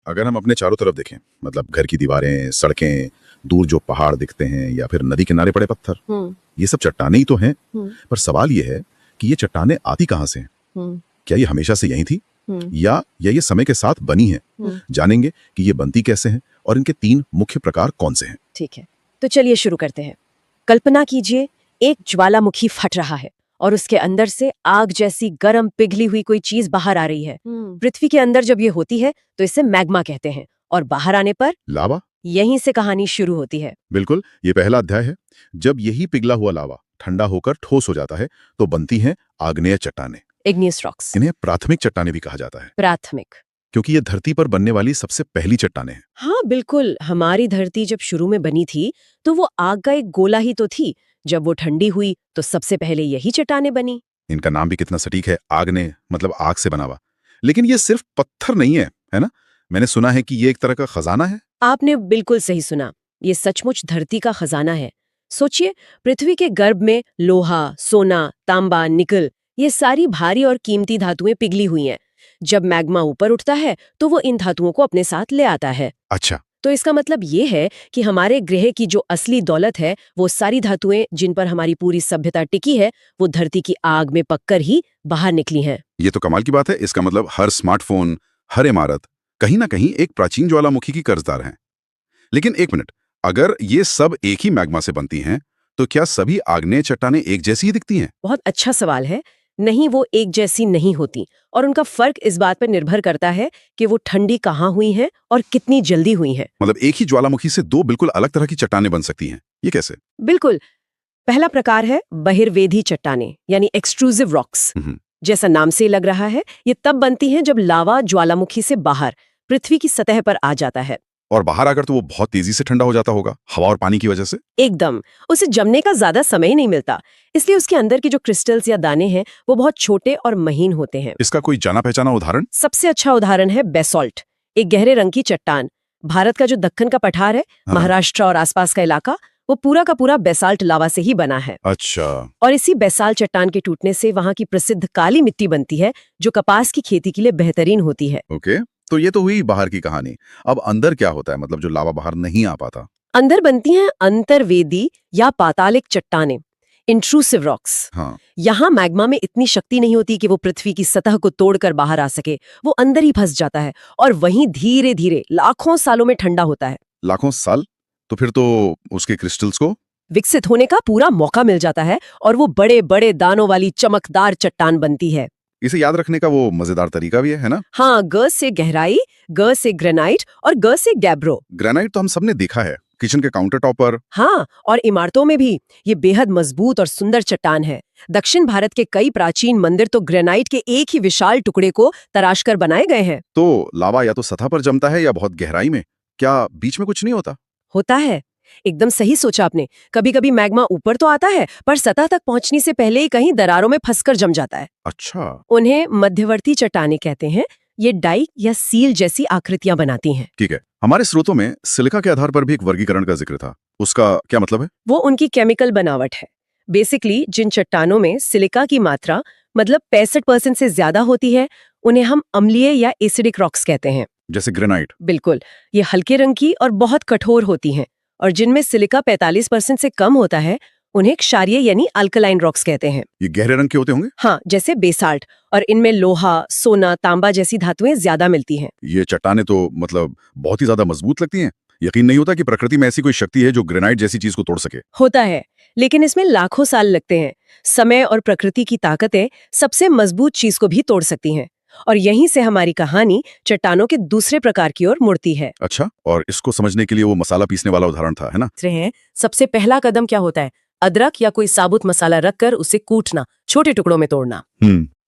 अगर हम अपने चारों तरफ देखें, मतलब घर की दीवारें, सड़कें, दूर जो पहाड़ दिखते हैं या फिर नदी किनारे पड़े पत्थर, हम्म। ये सब चट्टानें ही तो हैं। हम्म। पर सवाल ये है कि ये चट्टानें आती कहाँ से हैं? हम्म। क्या ये हमेशा से यहीं थी हम्म। या ये समय के साथ बनी है? जानेंगे कि ये बनती कैसे हैं और इनके 3 मुख्य प्रकार कौन से हैं। ठीक है, तो चलिए शुरू करते हैं। कल्पना कीजिए, एक ज्वालामुखी फट रहा है और उसके अंदर से आग जैसी गर्म पिघली हुई कोई चीज बाहर आ रही है। पृथ्वी के अंदर जब ये होती है तो इसे मैग्मा कहते हैं, और बाहर आने पर लावा? यहीं से कहानी शुरू होती है। बिल्कुल, ये पहला अध्याय है। जब यही पिघला हुआ लावा ठंडा होकर ठोस हो जाता है तो बनती हैं आग्नेय चट्टानें। Igneous rocks. इन्हें प्राथमिक चट्टानें भी कहा जाता है, प्राथमिक। क्योंकि ये धरती पर बनने वाली सबसे पहली चट्टानें हैं। हाँ बिल्कुल, हमारी धरती जब शुरू में बनी थी तो वो आग का एक गोला ही तो थी। जब वो ठंडी हुई तो सबसे पहले यही चट्टानें बनी। इनका नाम भी कितना सटीक है, आग्नेय मतलब आग से बना हुआ। लेकिन ये सिर्फ पत्थर नहीं है ना? मैंने सुना है कि ये एक तरह का खजाना है। आपने बिल्कुल सही सुना, ये सचमुच धरती का खजाना है। सोचिए, पृथ्वी के गर्भ में लोहा, सोना, तांबा, निकल, ये सारी भारी और कीमती धातुएं पिघली हुई हैं। जब मैग्मा ऊपर उठता है तो वो इन धातुओं को अपने साथ ले आता है। अच्छा, तो इसका मतलब ये है कि हमारे ग्रह की जो असली दौलत है, वो सारी धातुएं जिन पर हमारी पूरी सभ्यता टिकी है, वो धरती की आग में पककर ही बाहर निकली हैं। ये तो कमाल की बात है। इसका मतलब हर स्मार्टफोन, हर इमारत कहीं ना कहीं एक प्राचीन ज्वालामुखी की कर्जदार है। लेकिन एक मिनट, अगर ये सब एक ही मैग्मा से बनती हैं, तो क्या सभी आग्नेय चट्टानें एक जैसी ही दिखती हैं? बहुत अच्छा सवाल है। नहीं, वो एक जैसी नहीं होती, और उनका फर्क इस बात पर निर्भर करता है कि वो ठंडी कहाँ हुई हैं और कितनी जल्दी हुई हैं। मतलब एक ही ज्वालामुखी से 2 बिल्कुल अलग तरह की चट्टानें बन सकती हैं, ये कैसे? बिल्कुल। पहला प्रकार है बहिर्वेधी चट्टानें, यानी एक्सट्रूसिव रॉक्स। जैसा नाम से ही लग रहा है, ये तब बनती हैं जब लावा ज्वालामुखी से बाहर पृथ्वी की सतह पर आ जाता है। और बाहर आकर तो वो बहुत तेजी से ठंडा हो जाता होगा, हवा और पानी की वजह से। एकदम, उसे जमने का ज्यादा समय ही नहीं मिलता, इसलिए उसके अंदर के जो क्रिस्टल्स या दाने हैं वो बहुत छोटे और महीन होते हैं। इसका कोई जाना पहचाना उदाहरण? सबसे अच्छा उदाहरण है बेसॉल्ट, एक गहरे रंग की चट्टान। भारत का जो दक्कन का पठार है, हाँ। महाराष्ट्र और आसपास का इलाका, वो पूरा का पूरा बेसाल्ट लावा से ही बना है। अच्छा। और इसी बेसाल्ट चट्टान के टूटने से वहां की प्रसिद्ध काली मिट्टी बनती है, जो कपास की खेती के लिए बेहतरीन होती है। ओके, तो ये तो हुई बाहर की कहानी। अब अंदर क्या होता है, मतलब जो लावा बाहर नहीं आ पाता? अंदर बनती हैं अंतर्वेदी या पातालिक चट्टानें, इंट्रूसिव रॉक्स। हाँ। यहाँ मैग्मा में इतनी शक्ति नहीं होती कि वो पृथ्वी की सतह को तोड़कर बाहर आ सके। वो अंदर ही फंस जाता है और वहीं धीरे धीरे लाखों सालों में ठंडा होता है। लाखों साल? तो फिर तो उसके क्रिस्टल्स को विकसित होने का पूरा मौका मिल जाता है और वो बड़े बड़े दानों वाली चमकदार चट्टान बनती है। इसे याद रखने का वो मजेदार तरीका भी है ना? हाँ, ग से गहराई, ग से ग्रेनाइट और ग से गैब्रो। ग्रेनाइट तो हम सबने देखा है, किचन के काउंटर टॉप पर। हाँ, और इमारतों में भी। ये बेहद मजबूत और सुंदर चट्टान है। दक्षिण भारत के कई प्राचीन मंदिर तो ग्रेनाइट के एक ही विशाल टुकड़े को तराशकर बनाए गए हैं। तो लावा या तो सतह पर जमता है या बहुत गहराई में, क्या बीच में कुछ नहीं होता? होता है, एकदम सही सोचा आपने। कभी कभी मैग्मा ऊपर तो आता है, पर सतह तक पहुंचने से पहले ही कहीं दरारों में फंसकर जम जाता है। अच्छा। उन्हें मध्यवर्ती चट्टानें कहते हैं। ये डाइक या सील जैसी आकृतियां बनाती हैं। ठीक है, हमारे स्रोतों में सिलिका के आधार पर भी एक वर्गीकरण का जिक्र था, उसका क्या मतलब है? वो उनकी केमिकल बनावट है। बेसिकली जिन चट्टानों में सिलिका की मात्रा मतलब 65% से ज्यादा होती है, उन्हें हम अम्लीय या एसिडिक रॉक्स कहते हैं। जैसे ग्रेनाइट? बिल्कुल, ये हल्के रंग की और बहुत कठोर होती हैं। और जिनमें सिलिका 45% से कम होता है, उन्हें क्षारीय यानी अल्कलाइन रॉक्स कहते हैं। ये गहरे रंग के होते होंगे? हाँ, जैसे बेसाल्ट, और इनमें लोहा, सोना, तांबा जैसी धातुएं ज्यादा मिलती हैं। ये चट्टानें तो मतलब बहुत ही ज्यादा मजबूत लगती हैं। यकीन नहीं होता कि प्रकृति में ऐसी कोई शक्ति है जो ग्रेनाइट जैसी चीज को तोड़ सके। होता है, लेकिन इसमें लाखों साल लगते हैं। समय और प्रकृति की ताकतें सबसे मजबूत चीज को भी तोड़ सकती हैं। और यहीं से हमारी कहानी चट्टानों के दूसरे प्रकार की ओर मुड़ती है। अच्छा, और इसको समझने के लिए वो मसाला पीसने वाला उदाहरण था, है ना? सबसे पहला कदम क्या होता है? अदरक या कोई साबुत मसाला रखकर उसे कूटना, छोटे टुकड़ों में तोड़ना।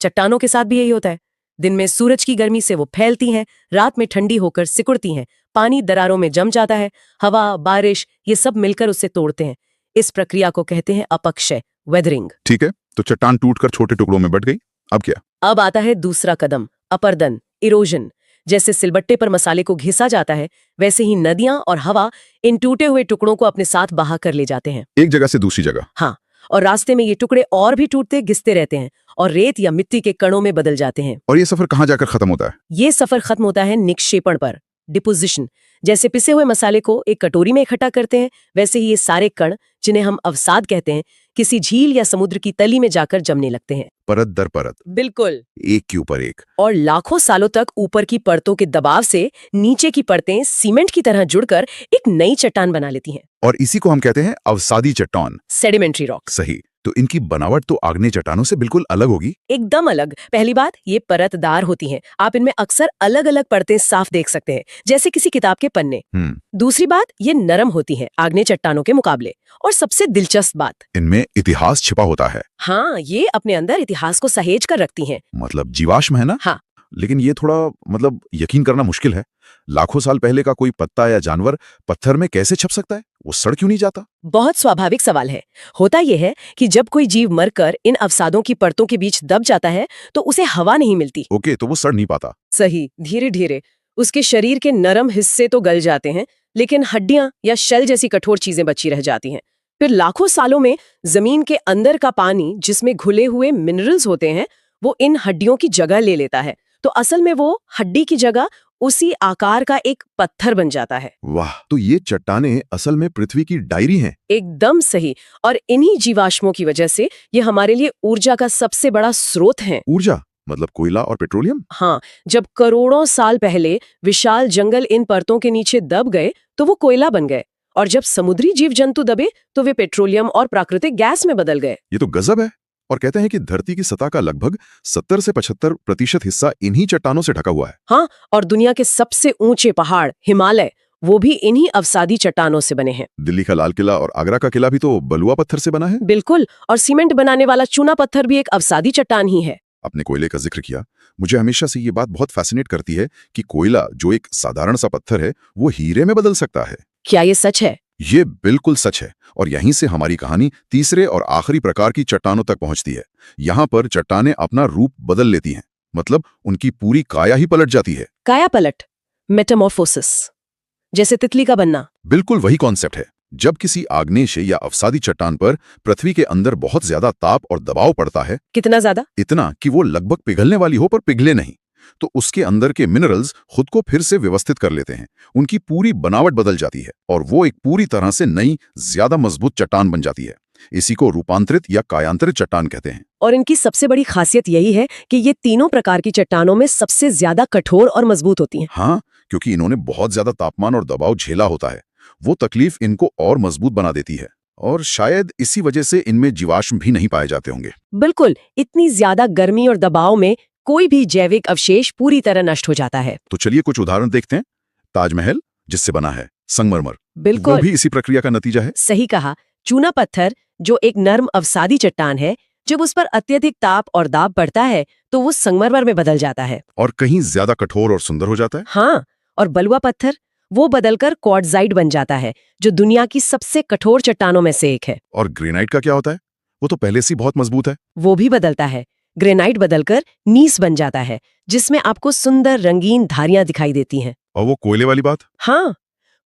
चट्टानों के साथ भी यही होता है। दिन में सूरज की गर्मी से वो फैलती हैं, रात में ठंडी होकर सिकुड़ती हैं, पानी दरारों में जम जाता है, हवा, बारिश, ये सब मिलकर उसे तोड़ते हैं। इस प्रक्रिया को कहते हैं अपक्षय, वेदरिंग। ठीक है, तो चट्टान टूटकर छोटे टुकड़ों में बट गई, अब क्या? अब आता है दूसरा कदम, अपर्दन, इरोजन। जैसे सिलबट्टे पर मसाले को घिसा जाता है, वैसे ही नदियां और हवा इन टूटे हुए टुकड़ों को अपने साथ बहा कर ले जाते हैं, एक जगह से दूसरी जगह। हाँ, और रास्ते में ये टुकड़े और भी टूटते घिसते रहते हैं और रेत या मिट्टी के कणों में बदल जाते हैं। और ये सफर कहाँ जाकर खत्म होता है? ये सफर खत्म होता है निक्षेपण पर, डिपोजिशन। जैसे पिसे हुए मसाले को एक कटोरी में इकट्ठा करते हैं, वैसे ही ये सारे कण, जिन्हें हम अवसाद कहते हैं, किसी झील या समुद्र की तली में जाकर जमने लगते हैं। परत दर परत, बिल्कुल। एक के ऊपर एक। और लाखों सालों तक ऊपर की परतों के दबाव से नीचे की परतें सीमेंट की तरह जुड़कर एक नई चट्टान बना लेती हैं। और इसी को हम कहते हैं अवसादी चट्टान। Sedimentary rock. सही। तो इनकी बनावट तो आग्नेय चट्टानों से बिल्कुल अलग होगी। एकदम अलग। पहली बात, ये परतदार होती हैं। आप इनमें अक्सर अलग अलग परतें साफ देख सकते हैं, जैसे किसी किताब के पन्ने। दूसरी बात, ये नरम होती हैं आग्नेय चट्टानों के मुकाबले। और सबसे दिलचस्प बात, इनमें इतिहास छिपा होता है। हाँ, ये अपने अंदर इतिहास को सहेज कर रखती हैं। मतलब जीवाश्म है ना? हाँ। लेकिन ये थोड़ा यकीन करना मुश्किल है। लाखों साल पहले का कोई पत्ता या जानवर पत्थर में कैसे छप सकता है? वो सड़ क्यों नहीं जाता? बहुत स्वाभाविक सवाल है। होता यह है कि जब कोई जीव मरकर इन अवसादों की परतों के बीच दब जाता है तो उसे हवा नहीं मिलती। ओके, तो वो सड़ नहीं पाता। सही। धीरे धीरे उसके शरीर के नरम हिस्से तो गल जाते हैं, लेकिन हड्डियां या शेल जैसी कठोर चीजें बची रह जाती हैं। फिर लाखों सालों में जमीन के अंदर का पानी, जिसमें घुले हुए मिनरल्स होते हैं, वो इन हड्डियों की जगह ले लेता है। तो असल में वो हड्डी की जगह उसी आकार का एक पत्थर बन जाता है। वाह, तो ये चट्टानें असल में पृथ्वी की डायरी हैं। एकदम सही। और इन्हीं जीवाश्मों की वजह से ये हमारे लिए ऊर्जा का सबसे बड़ा स्रोत हैं। ऊर्जा मतलब कोयला और पेट्रोलियम? हाँ, जब करोड़ों साल पहले विशाल जंगल इन परतों के नीचे दब गए तो वो कोयला बन गए, और जब समुद्री जीव जंतु दबे तो वे पेट्रोलियम और प्राकृतिक गैस में बदल गए। ये तो गजब है। और कहते हैं कि धरती की सतह का लगभग 70 से 75% हिस्सा इन्हीं चट्टानों से ढका हुआ है। हाँ, और दुनिया के सबसे ऊंचे पहाड़ हिमालय, वो भी इन्हीं अवसादी चट्टानों से बने हैं। दिल्ली का लाल किला और आगरा का किला भी तो बलुआ पत्थर से बना है। बिल्कुल। और सीमेंट बनाने वाला चूना पत्थर भी एक अवसादी चट्टान ही है। आपने कोयले का जिक्र किया। मुझे हमेशा से ये बात बहुत फैसिनेट करती है कि कोयला, जो एक साधारण सा पत्थर है, वो हीरे में बदल सकता है। क्या ये सच है? ये बिल्कुल सच है। और यहीं से हमारी कहानी तीसरे और आखिरी प्रकार की चट्टानों तक पहुंचती है। यहाँ पर चट्टानें अपना रूप बदल लेती हैं, मतलब उनकी पूरी काया ही पलट जाती है। काया पलट, मेटामॉर्फोसिस, जैसे तितली का बनना। बिल्कुल वही कॉन्सेप्ट है। जब किसी आग्नेय या अवसादी चट्टान पर पृथ्वी के अंदर बहुत ज्यादा ताप और दबाव पड़ता है। कितना ज्यादा? इतना कि वो लगभग पिघलने वाली हो पर पिघले नहीं, तो उसके अंदर के मिनरल्स खुद को फिर से व्यवस्थित कर लेते हैं। उनकी पूरी बनावट बदल जाती है और वो एक पूरी तरह से नई, ज्यादा मजबूत चट्टान बन जाती है। इसी को रूपांतरित या कायांतरित चट्टान कहते हैं। और इनकी सबसे बड़ी खासियत यही है कि ये तीनों प्रकार की चट्टानों में सबसे ज्यादा कठोर और मजबूत होती हैं। हाँ, क्योंकि इन्होंने बहुत ज्यादा तापमान और दबाव झेला होता है। वो तकलीफ इनको और मजबूत बना देती है, और शायद इसी वजह से इनमें जीवाश्म भी नहीं पाए जाते होंगे। बिल्कुल। इतनी ज्यादा गर्मी और दबाव में कोई भी जैविक अवशेष पूरी तरह नष्ट हो जाता है। तो चलिए कुछ उदाहरण देखते हैं। ताजमहल जिससे बना है संगमरमर, बिल्कुल, वो भी इसी प्रक्रिया का नतीजा है। सही कहा। चूना पत्थर, जो एक नर्म अवसादी चट्टान है, जब उस पर अत्यधिक ताप और दाब पड़ता है तो वो संगमरमर में बदल जाता है और कहीं ज्यादा कठोर और सुंदर हो जाता है। हाँ, और बलुआ पत्थर, वो बदलकर क्वार्ट्जाइट बन जाता है, जो दुनिया की सबसे कठोर चट्टानों में से एक है। और ग्रेनाइट का क्या होता है? वो तो पहले से बहुत मजबूत है। वो भी बदलता है। ग्रेनाइट बदलकर नीस बन जाता है, जिसमें आपको सुंदर रंगीन धारियां दिखाई देती हैं। और वो कोयले वाली बात? हाँ,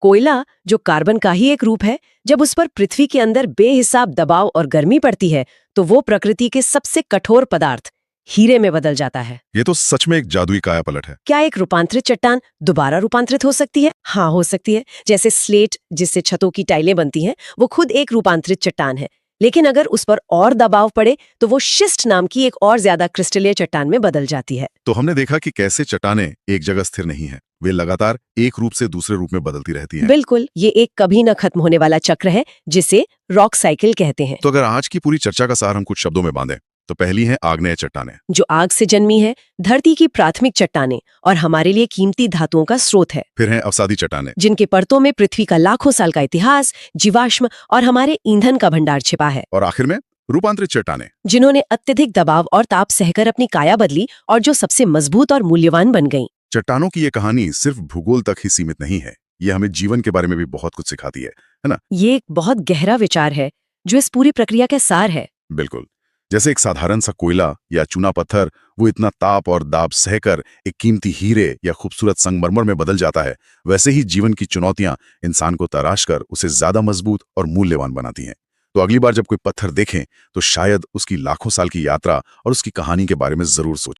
कोयला, जो कार्बन का ही एक रूप है, जब उस पर पृथ्वी के अंदर बेहिसाब दबाव और गर्मी पड़ती है तो वो प्रकृति के सबसे कठोर पदार्थ हीरे में बदल जाता है। ये तो सच में एक जादुई काया पलट है। क्या एक रूपांतरित चट्टान दोबारा रूपांतरित हो सकती है? हाँ, हो सकती है। जैसे स्लेट, जिससे छतों की टाइलें बनती हैं, वो खुद एक रूपांतरित चट्टान है। लेकिन अगर उस पर और दबाव पड़े तो वो शिस्ट नाम की एक और ज्यादा क्रिस्टलीय चट्टान में बदल जाती है। तो हमने देखा कि कैसे चट्टानें एक जगह स्थिर नहीं है, वे लगातार एक रूप से दूसरे रूप में बदलती रहती हैं। बिल्कुल, ये एक कभी न खत्म होने वाला चक्र है, जिसे रॉक साइकिल कहते हैं। तो अगर आज की पूरी चर्चा का सार हम कुछ शब्दों में बांधें, तो पहली है आग्नेय चट्टानें, जो आग से जन्मी है, धरती की प्राथमिक चट्टानें और हमारे लिए कीमती धातुओं का स्रोत है। फिर हैं अवसादी चट्टानें, जिनके परतों में पृथ्वी का लाखों साल का इतिहास, जीवाश्म और हमारे ईंधन का भंडार छिपा है। और आखिर में रूपांतरित चट्टानें, जिन्होंने अत्यधिक दबाव और ताप सहकर अपनी काया बदली और जो सबसे मजबूत और मूल्यवान बन गईं। चट्टानों की ये कहानी सिर्फ भूगोल तक ही सीमित नहीं है, ये हमें जीवन के बारे में भी बहुत कुछ सिखाती है ना? ये एक बहुत गहरा विचार है जो इस पूरी प्रक्रिया का सार है। बिल्कुल। जैसे एक साधारण सा कोयला या चूना पत्थर वो इतना ताप और दाब सहकर एक कीमती हीरे या खूबसूरत संगमरमर में बदल जाता है, वैसे ही जीवन की चुनौतियां इंसान को तराश कर उसे ज्यादा मजबूत और मूल्यवान बनाती हैं। तो अगली बार जब कोई पत्थर देखें तो शायद उसकी लाखों साल की यात्रा और उसकी कहानी के बारे में जरूर सोचें।